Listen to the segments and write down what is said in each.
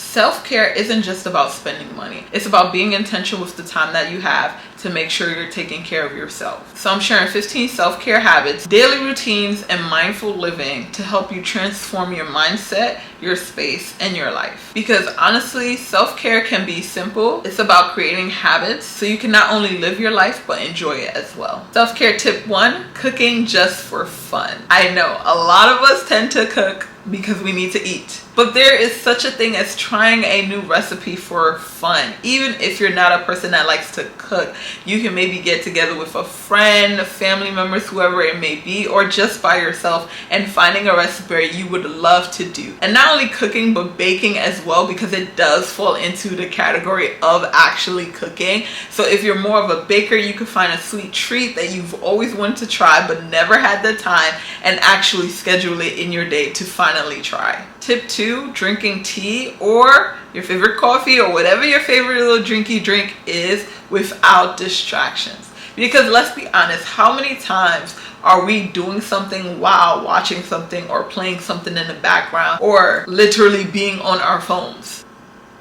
Self-care isn't just about spending money. It's about being intentional with the time that you have to make sure you're taking care of yourself. So I'm sharing 15 self-care habits, daily routines, and mindful living to help you transform your mindset, your space, and your life. Because honestly, self-care can be simple. It's about creating habits so you can not only live your life, but enjoy it as well. Self-care tip 1, cooking just for fun. I know a lot of us tend to cook because we need to eat. But there is such a thing as trying a new recipe for fun. Even if you're not a person that likes to cook, you can maybe get together with a friend, family members, whoever it may be, or just by yourself and finding a recipe you would love to do. And not only cooking, but baking as well, because it does fall into the category of actually cooking. So if you're more of a baker, you can find a sweet treat that you've always wanted to try but never had the time, and actually schedule it in your day to finally try. Tip 2, drinking tea or your favorite coffee or whatever your favorite little drinky drink is without distractions. Because let's be honest, how many times are we doing something while watching something or playing something in the background or literally being on our phones?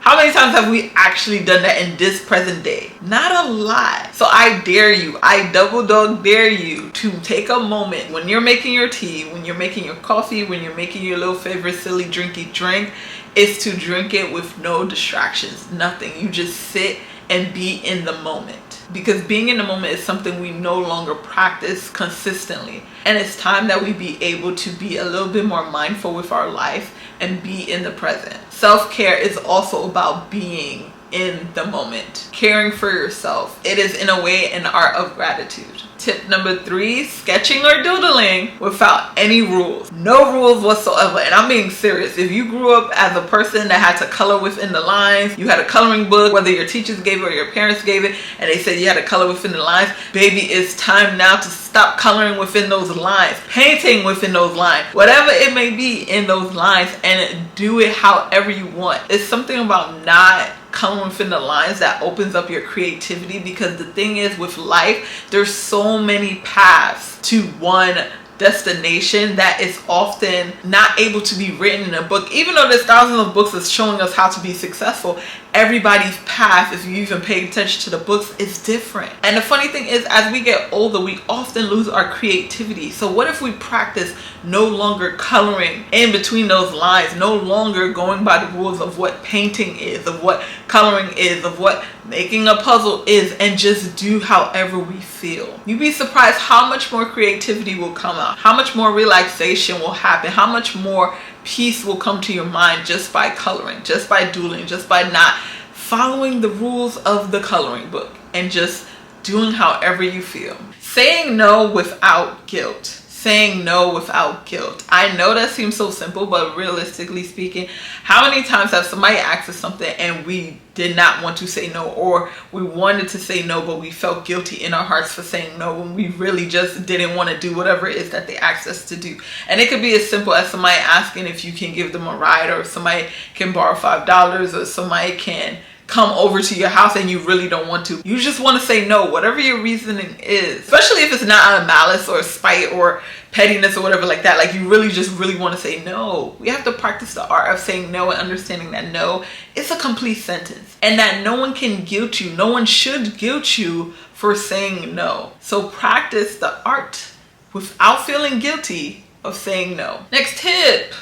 How many times have we actually done that in this present day? Not a lot. So I dare you, I double dog dare you to take a moment when you're making your tea, when you're making your coffee, when you're making your little favorite silly drinky drink, is to drink it with no distractions, nothing. You just sit and be in the moment. Because being in the moment is something we no longer practice consistently. And it's time that we be able to be a little bit more mindful with our life and be in the present. Self-care is also about being in the moment, caring for yourself. It is in a way an art of gratitude. Tip number 3, sketching or doodling without any rules. No rules whatsoever. And I'm being serious. If you grew up as a person that had to color within the lines, you had a coloring book, whether your teachers gave it or your parents gave it, and they said you had to color within the lines, baby, it's time now to stop coloring within those lines, painting within those lines, whatever it may be in those lines, and do it however you want. It's something about not coloring within the lines that opens up your creativity, because the thing is, with life, there's so many paths to one destination that is often not able to be written in a book. Even though there's thousands of books that's showing us how to be successful, everybody's path, if you even pay attention to the books, is different. And the funny thing is, as we get older, we often lose our creativity. So what if we practice no longer coloring in between those lines, no longer going by the rules of what painting is, of what coloring is, of what making a puzzle is, and just do however we feel? You'd be surprised how much more creativity will come out, how much more relaxation will happen, how much more peace will come to your mind just by coloring, just by doodling, just by not following the rules of the coloring book and just doing however you feel. Saying no without guilt. Saying no without guilt. I know that seems so simple, but realistically speaking, how many times have somebody asked us something and we did not want to say no, or we wanted to say no but we felt guilty in our hearts for saying no when we really just didn't want to do whatever it is that they asked us to do? And it could be as simple as somebody asking if you can give them a ride, or if somebody can borrow $5, or somebody can come over to your house and you really don't want to. You just want to say no, whatever your reasoning is. Especially if it's not out of malice or spite or pettiness or whatever like that. Like, you really want to say no. We have to practice the art of saying no and understanding that no is a complete sentence. And that no one can guilt you. No one should guilt you for saying no. So practice the art without feeling guilty of saying no. Next tip.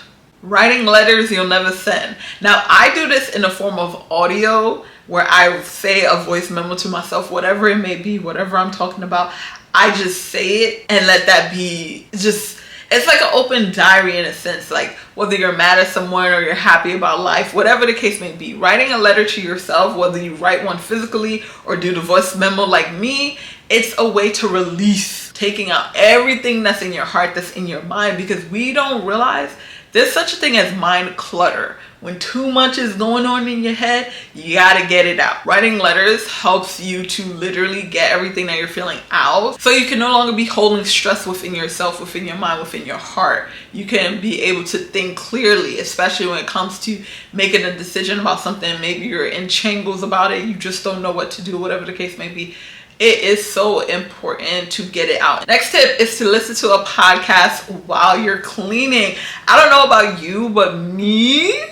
Writing letters you'll never send. Now, I do this in the form of audio, where I say a voice memo to myself, whatever it may be, whatever I'm talking about. I just say it and let that be just, it's like an open diary in a sense. Like, whether you're mad at someone or you're happy about life, whatever the case may be, writing a letter to yourself, whether you write one physically or do the voice memo like me, it's a way to release, taking out everything that's in your heart, that's in your mind, because we don't realize there's such a thing as mind clutter. When too much is going on in your head, you gotta get it out. Writing letters helps you to literally get everything that you're feeling out, so you can no longer be holding stress within yourself, within your mind, within your heart. You can be able to think clearly, especially when it comes to making a decision about something. Maybe you're in changles about it, you just don't know what to do, whatever the case may be. It is so important to get it out. Next tip is to listen to a podcast while you're cleaning. I don't know about you, but me,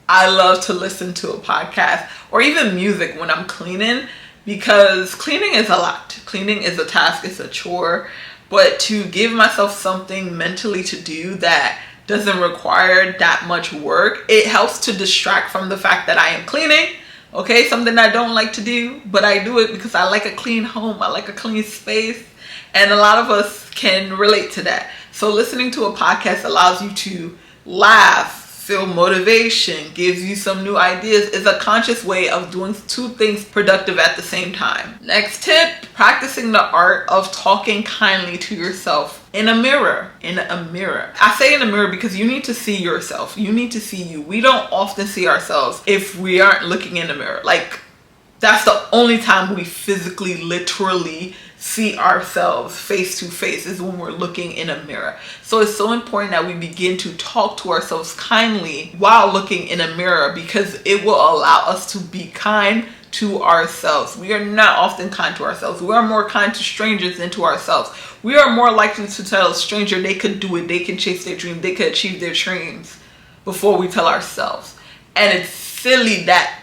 I love to listen to a podcast or even music when I'm cleaning, because cleaning is a lot. Cleaning is a task, it's a chore. But to give myself something mentally to do that doesn't require that much work, it helps to distract from the fact that I am cleaning. Okay, something I don't like to do, but I do it because I like a clean home. I like a clean space. And a lot of us can relate to that. So listening to a podcast allows you to laugh, feel motivation, gives you some new ideas. Is a conscious way of doing two things productive at the same time. Next tip, practicing the art of talking kindly to yourself in a mirror. In a mirror. I say in a mirror because you need to see yourself. You need to see you. We don't often see ourselves if we aren't looking in the mirror. Like, that's the only time we physically, literally see ourselves face to face, is when we're looking in a mirror. So it's so important that we begin to talk to ourselves kindly while looking in a mirror, because it will allow us to be kind to ourselves. We are not often kind to ourselves. We are more kind to strangers than to ourselves. We are more likely to tell a stranger they could do it, they can chase their dream, they could achieve their dreams before we tell ourselves. And it's silly that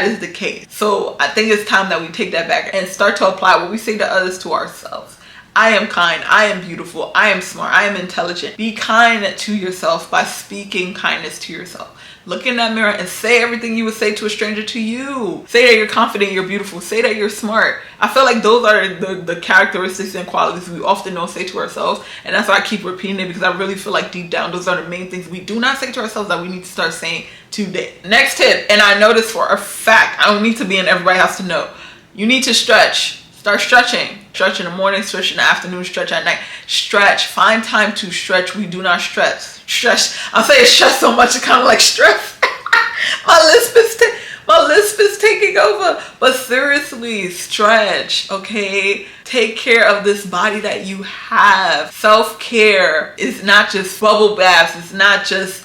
is the case. So I think it's time that we take that back and start to apply what we say to others to ourselves. I am kind, I am beautiful, I am smart, I am intelligent. Be kind to yourself by speaking kindness to yourself. Look in that mirror and say everything you would say to a stranger to you. Say that you're confident, you're beautiful. Say that you're smart. I feel like those are the characteristics and qualities we often don't say to ourselves. And that's why I keep repeating it, because I really feel like deep down, those are the main things we do not say to ourselves that we need to start saying today. Next tip, and I know this for a fact. I don't need to be in everybody has to know. You need to stretch. Start stretching. Stretch in the morning, stretch in the afternoon, stretch at night. Stretch. Find time to stretch. We do not stretch. I'm saying stress so much, it kind of like stress. my lisp is taking over. But seriously, stretch, okay? Take care of this body that you have. Self-care is not just bubble baths. It's not just,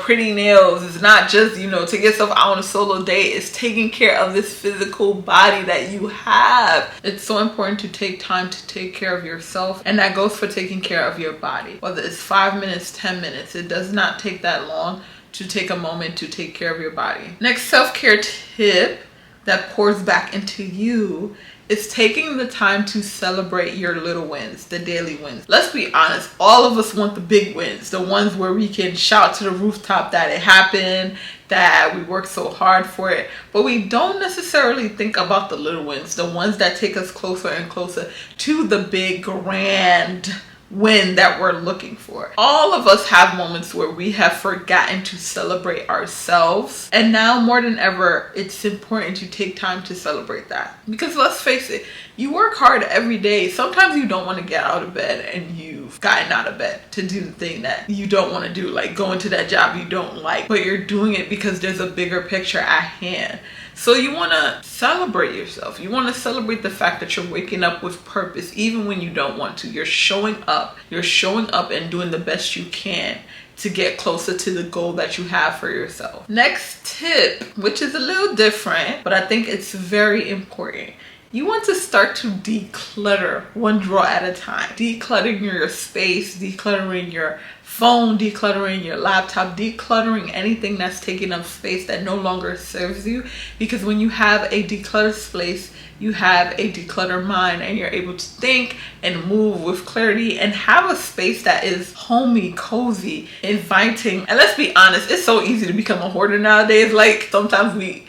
pretty nails. It's not just, take yourself out on a solo date. It's taking care of this physical body that you have. It's so important to take time to take care of yourself. And that goes for taking care of your body. Whether it's 5 minutes, 10 minutes, it does not take that long to take a moment to take care of your body. Next self-care tip that pours back into you is taking the time to celebrate your little wins, the daily wins. Let's be honest, all of us want the big wins, the ones where we can shout to the rooftop that it happened, that we worked so hard for it. But we don't necessarily think about the little wins, the ones that take us closer and closer to the big grand win that we're looking for. All of us have moments where we have forgotten to celebrate ourselves, and now more than ever it's important to take time to celebrate that. Because let's face it, you work hard every day. Sometimes you don't want to get out of bed, and you've gotten out of bed to do the thing that you don't want to do, like going to that job you don't like, but you're doing it because there's a bigger picture at hand. So you want to celebrate yourself. You want to celebrate the fact that you're waking up with purpose, even when you don't want to. You're showing up. You're showing up and doing the best you can to get closer to the goal that you have for yourself. Next tip, which is a little different, but I think it's very important. You want to start to declutter one drawer at a time. Decluttering your space, decluttering your phone, decluttering your laptop, decluttering anything that's taking up space that no longer serves you. Because when you have a decluttered space, you have a decluttered mind, and you're able to think and move with clarity and have a space that is homey, cozy, inviting. And let's be honest, it's so easy to become a hoarder nowadays. Like, sometimes we,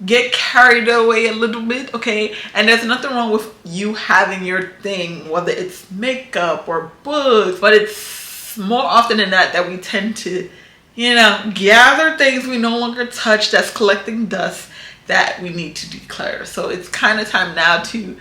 get carried away a little bit, okay? And there's nothing wrong with you having your thing, whether it's makeup or books, but it's more often than not that we tend to, gather things we no longer touch that's collecting dust that we need to declutter. So it's kind of time now to,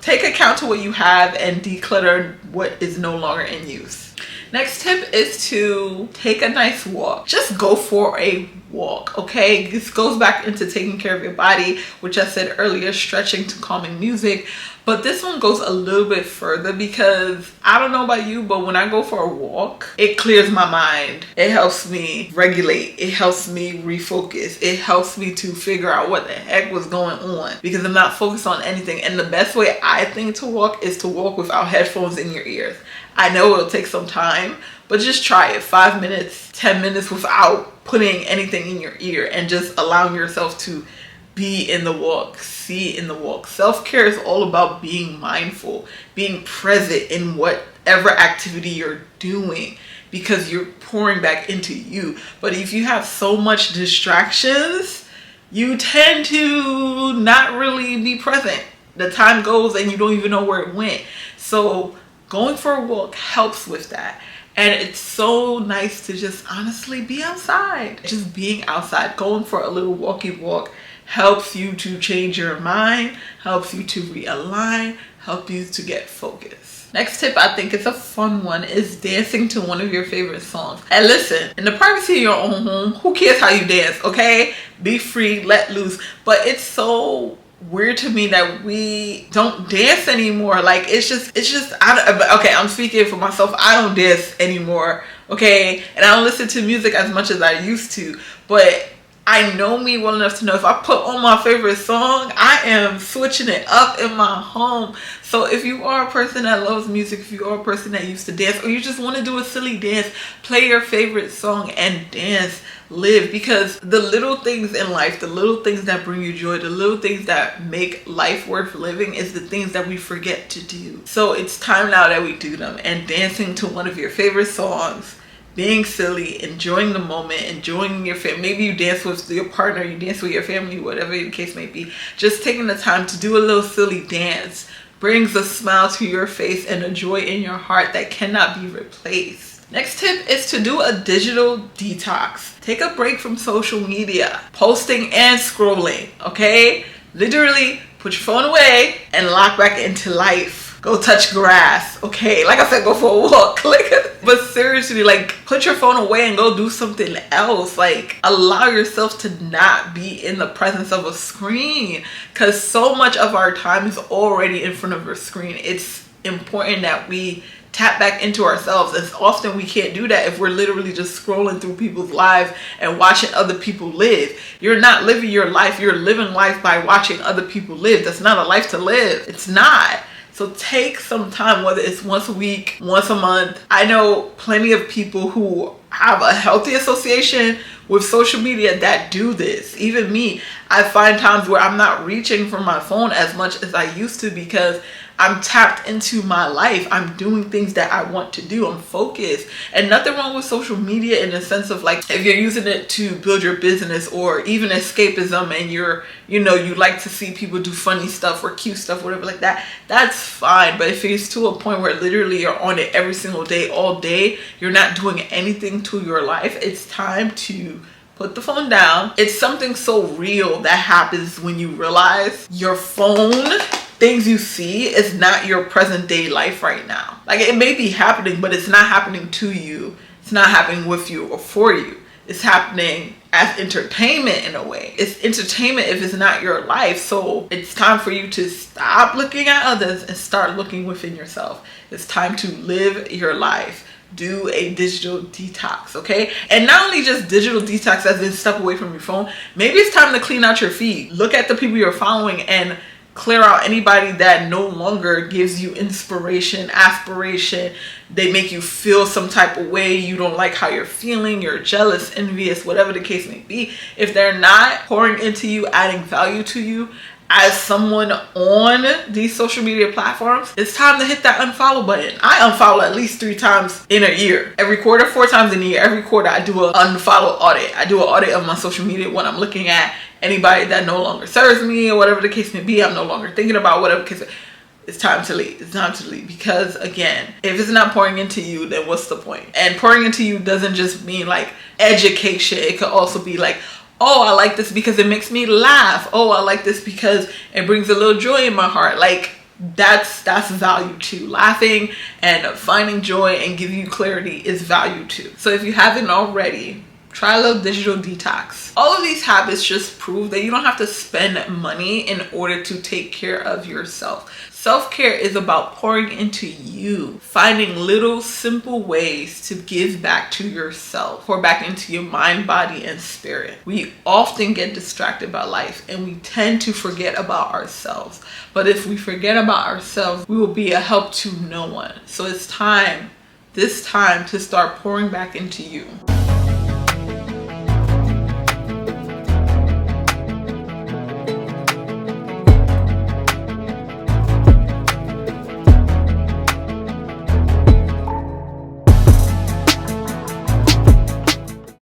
take account to what you have and declutter what is no longer in use. Next tip is to take a nice walk. Just go for a walk, okay? This goes back into taking care of your body, which I said earlier, stretching to calming music. But this one goes a little bit further because I don't know about you, but when I go for a walk, it clears my mind. It helps me regulate. It helps me refocus. It helps me to figure out what the heck was going on because I'm not focused on anything. And the best way I think to walk is to walk without headphones in your ears. I know it'll take some time, but just try it. 5 minutes, 10 minutes without putting anything in your ear and just allowing yourself to be in the walk, see in the walk. Self-care is all about being mindful, being present in whatever activity you're doing because you're pouring back into you. But if you have so much distractions, you tend to not really be present. The time goes and you don't even know where it went. So going for a walk helps with that. And it's so nice to just honestly be outside. Just being outside, going for a little walkie walk helps you to change your mind, helps you to realign, helps you to get focused. Next tip, I think it's a fun one, is dancing to one of your favorite songs. And listen, in the privacy of your own home, who cares how you dance, okay? Be free, let loose. But it's so weird to me that we don't dance anymore. Like it's just okay, I'm speaking for myself. I don't dance anymore, okay? And I don't listen to music as much as I used to, but I know me well enough to know if I put on my favorite song, I am switching it up in my home. So if you are a person that loves music, if you are a person that used to dance, or you just want to do a silly dance, play your favorite song and dance, live. Because the little things in life, the little things that bring you joy, the little things that make life worth living is the things that we forget to do. So it's time now that we do them. And dancing to one of your favorite songs, being silly, enjoying the moment, enjoying your family. Maybe you dance with your partner, you dance with your family, whatever the case may be. Just taking the time to do a little silly dance brings a smile to your face and a joy in your heart that cannot be replaced. Next tip is to do a digital detox. Take a break from social media, posting and scrolling, okay? Literally put your phone away and lock back into life. Go touch grass, okay? Like I said, go for a walk. But seriously, like, put your phone away and go do something else. Like, allow yourself to not be in the presence of a screen, because so much of our time is already in front of a screen. It's important that we tap back into ourselves. As often we can't do that if we're literally just scrolling through people's lives and watching other people live. You're not living your life. You're living life by watching other people live. That's not a life to live. It's not. So take some time, whether it's once a week, once a month. I know plenty of people who have a healthy association with social media that do this. Even me, I find times where I'm not reaching for my phone as much as I used to because I'm tapped into my life. I'm doing things that I want to do. I'm focused. And nothing wrong with social media in the sense of, like, if you're using it to build your business or even escapism and you like to see people do funny stuff or cute stuff, whatever like that, that's fine. But if it's to a point where literally you're on it every single day, all day, you're not doing anything to your life, it's time to put the phone down. It's something so real that happens when you realize your phone, things you see, is not your present day life right now. Like, it may be happening, but it's not happening to you. It's not happening with you or for you. It's happening as entertainment in a way. It's entertainment if it's not your life. So it's time for you to stop looking at others and start looking within yourself. It's time to live your life. Do a digital detox, okay? And not only just digital detox as in step away from your phone, maybe it's time to clean out your feed. Look at the people you're following and clear out anybody that no longer gives you inspiration, aspiration. They make you feel some type of way. You don't like how you're feeling. You're jealous, envious, whatever the case may be. If they're not pouring into you, adding value to you as someone on these social media platforms, it's time to hit that unfollow button. I unfollow at least 3 times in a year. Every quarter, 4 times in a year. Every quarter I do an unfollow audit. I do an audit of my social media when I'm looking at anybody that no longer serves me or whatever the case may be. I'm no longer thinking about whatever case. It's time to leave. It's time to leave. Because again, if it's not pouring into you, then what's the point? And pouring into you doesn't just mean like education. It could also be like, oh, I like this because it makes me laugh. Oh, I like this because it brings a little joy in my heart. Like, that's value too. Laughing and finding joy and giving you clarity is value too. So if you haven't already, Try a little digital detox. All of these habits just prove that you don't have to spend money in order to take care of yourself. Self-care is about pouring into you, finding little simple ways to give back to yourself, pour back into your mind, body, and spirit. We often get distracted by life and we tend to forget about ourselves. But if we forget about ourselves, we will be a help to no one. So it's time, this time, to start pouring back into you.